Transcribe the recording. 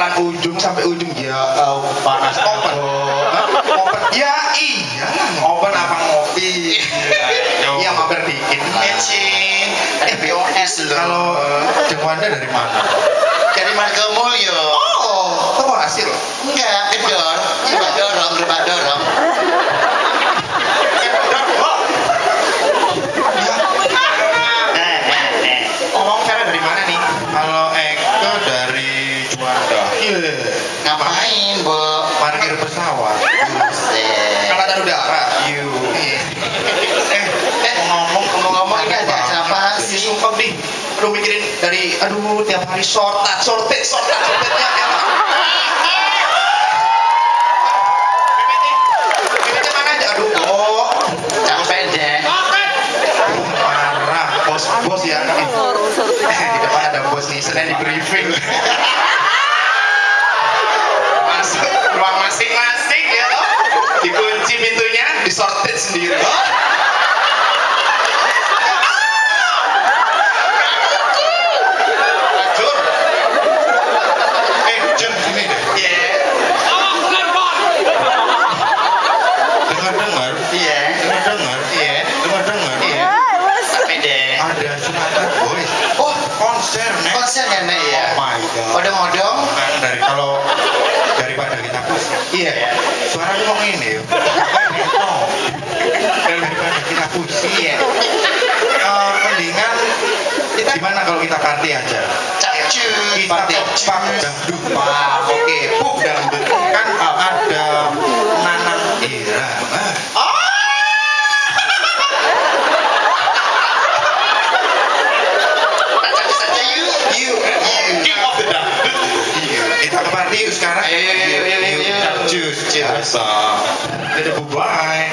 jalan ujung sampai ujung ya panas open. Open ya iya open apa ngopi. Iya mampir dikit. Mecin, ada BOS loh. Kalau jengwanda dari mana? Dari Margomulyo. Oh, itu hasil. Enggak, gedor. Coba dorong, coba dorong. Ngomong cara dari mana nih? Kalau Eko dari Juanda. Iya. Ngapain, Bu? Parkir pesawat. Buset. Angkatan udara. Iya. Ngomong-ngomong ini ada apa sih? Sumpah nih. Aduh mikirin dari tiap hari sortetnya enak. PPT mana aja? Capek deh. Marah bos ya. Di depan ada bos nih, Senin di briefing. Masuk ruang masing-masing ya toh. Dikunci pintunya, disorted sendiri. Acur. Jun gini deh. Iya. Dengar-dengar. Iya. Dengar-dengar. Iya. Dengar-dengar. Iya. Capek deh. Ada Sunatan Boys. Oh, konser nih. Konser ya, Nek ya? Oh my god. Odong-odong. Daripada kita pusing. Iya. Suaranya kok ini ya. Daripada kita pusing. Iya. Mendingan kita gimana kalau kita party aja? Capcus. Kita pop dangdut. Oke, pop dangdut kan ada Nanang Irama. You. King of the dangdut. Kita ke party yuk sekarang. Ayo. Jus. Ada bubay.